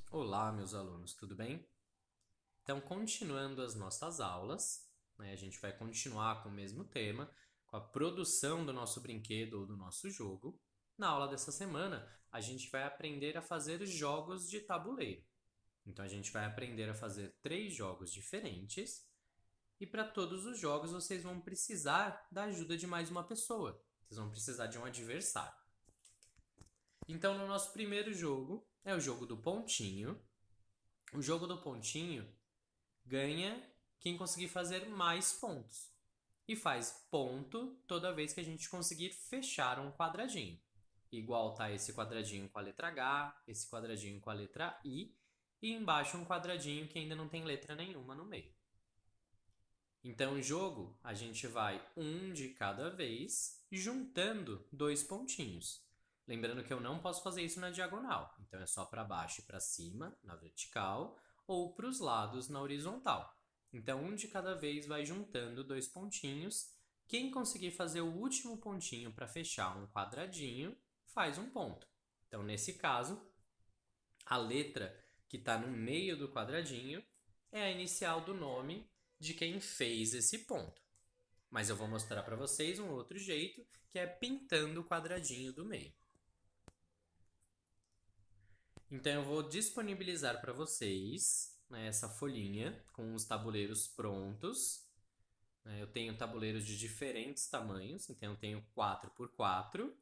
Olá, meus alunos, tudo bem? Então, continuando as nossas aulas, né, a gente vai continuar com o mesmo tema, com a produção do nosso brinquedo ou do nosso jogo. Na aula dessa semana, a gente vai aprender a fazer jogos de tabuleiro. Então, a gente vai aprender a fazer 3 jogos diferentes, e para todos os jogos vocês vão precisar da ajuda de mais uma pessoa. Vocês vão precisar de um adversário. Então, no nosso primeiro jogo, é o jogo do pontinho. O jogo do pontinho ganha quem conseguir fazer mais pontos. E faz ponto toda vez que a gente conseguir fechar um quadradinho. Igual tá esse quadradinho com a letra H, esse quadradinho com a letra I, e embaixo um quadradinho que ainda não tem letra nenhuma no meio. Então, o jogo, a gente vai um de cada vez, juntando 2 pontinhos. Lembrando que eu não posso fazer isso na diagonal, então é só para baixo e para cima, na vertical, ou para os lados, na horizontal. Então, um de cada vez vai juntando 2 pontinhos. Quem conseguir fazer o último pontinho para fechar um quadradinho, faz um ponto. Então, nesse caso, a letra que está no meio do quadradinho é a inicial do nome de quem fez esse ponto. Mas eu vou mostrar para vocês um outro jeito, que é pintando o quadradinho do meio. Então eu vou disponibilizar para vocês, né, essa folhinha com os tabuleiros prontos. Eu tenho tabuleiros de diferentes tamanhos, então eu tenho 4x4,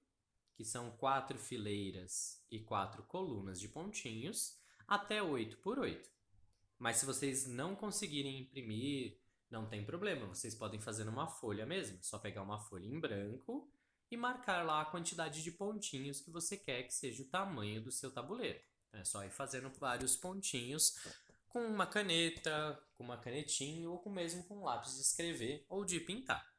que são 4 fileiras e 4 colunas de pontinhos, até 8x8. Mas se vocês não conseguirem imprimir, não tem problema, vocês podem fazer numa folha mesmo. É só pegar uma folha em branco e marcar lá a quantidade de pontinhos que você quer que seja o tamanho do seu tabuleiro. Então, é só ir fazendo vários pontinhos com uma caneta, com uma canetinha ou mesmo com um lápis de escrever ou de pintar.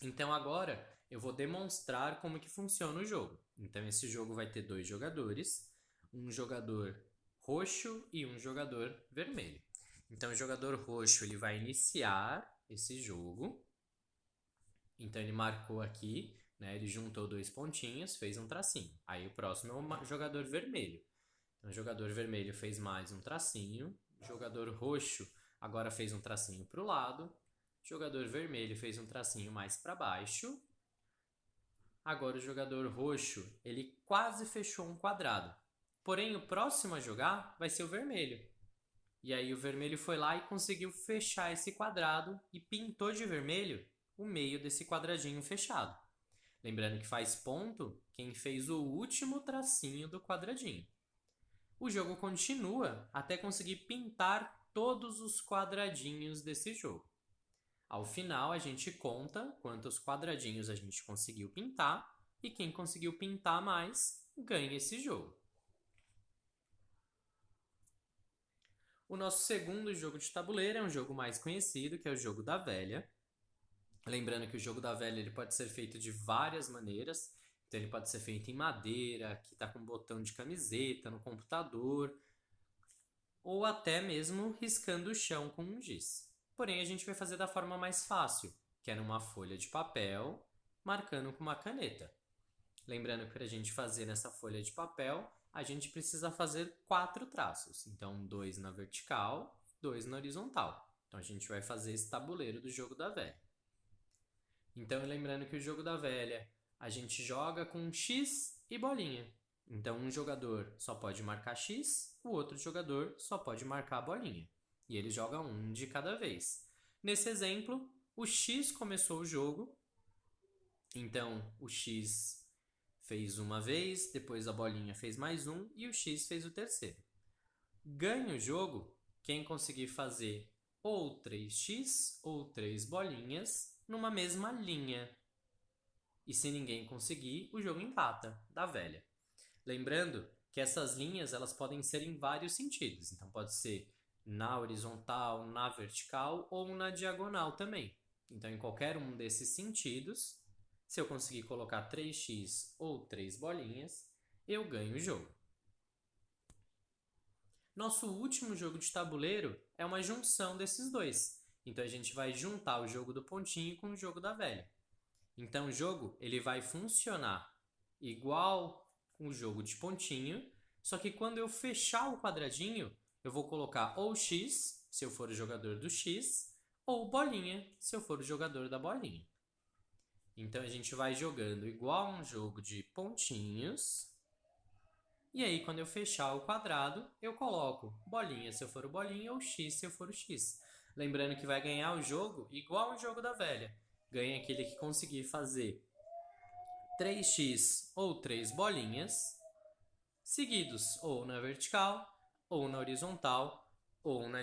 Então agora eu vou demonstrar como que funciona o jogo. Então esse jogo vai ter 2 jogadores, um jogador roxo e um jogador vermelho. Então o jogador roxo ele vai iniciar esse jogo. Então ele marcou aqui, né? Ele juntou 2 pontinhos, fez um tracinho. Aí o próximo é o jogador vermelho. Então o jogador vermelho fez mais um tracinho. O jogador roxo agora fez um tracinho para o lado. O jogador vermelho fez um tracinho mais para baixo. Agora o jogador roxo, ele quase fechou um quadrado. Porém, o próximo a jogar vai ser o vermelho. E aí o vermelho foi lá e conseguiu fechar esse quadrado e pintou de vermelho o meio desse quadradinho fechado. Lembrando que faz ponto quem fez o último tracinho do quadradinho. O jogo continua até conseguir pintar todos os quadradinhos desse jogo. Ao final, a gente conta quantos quadradinhos a gente conseguiu pintar e quem conseguiu pintar mais ganha esse jogo. O nosso segundo jogo de tabuleiro é um jogo mais conhecido, que é o jogo da velha. Lembrando que o jogo da velha ele pode ser feito de várias maneiras. Então ele pode ser feito em madeira, que está com botão de camiseta, no computador, ou até mesmo riscando o chão com um giz. Porém, a gente vai fazer da forma mais fácil, que é numa folha de papel, marcando com uma caneta. Lembrando que para a gente fazer nessa folha de papel, a gente precisa fazer 4 traços. Então, 2 na vertical, 2 na horizontal. Então, a gente vai fazer esse tabuleiro do jogo da velha. Então, lembrando que o jogo da velha, a gente joga com X e bolinha. Então, um jogador só pode marcar X, o outro jogador só pode marcar a bolinha. E ele joga um de cada vez. Nesse exemplo, o X começou o jogo. Então, o X fez uma vez, depois a bolinha fez mais um e o X fez o terceiro. Ganha o jogo quem conseguir fazer ou 3x ou 3 bolinhas numa mesma linha. E se ninguém conseguir, o jogo empata, da velha. Lembrando que essas linhas elas podem ser em vários sentidos. Então pode ser na horizontal, na vertical ou na diagonal também. Então em qualquer um desses sentidos, se eu conseguir colocar 3x ou 3 bolinhas, eu ganho o jogo. Nosso último jogo de tabuleiro é uma junção desses dois. Então a gente vai juntar o jogo do pontinho com o jogo da velha. Então o jogo ele vai funcionar igual o jogo de pontinho, Só que quando eu fechar o quadradinho, eu vou colocar ou X, se eu for o jogador do X, ou bolinha, se eu for o jogador da bolinha. Então a gente vai jogando igual um jogo de pontinhos. E aí, quando eu fechar o quadrado, eu coloco bolinha se eu for o bolinha ou X se eu for o X. Lembrando que vai ganhar o jogo igual o jogo da velha. Ganha aquele que conseguir fazer 3x ou 3 bolinhas, seguidos ou na vertical, ou na horizontal, ou na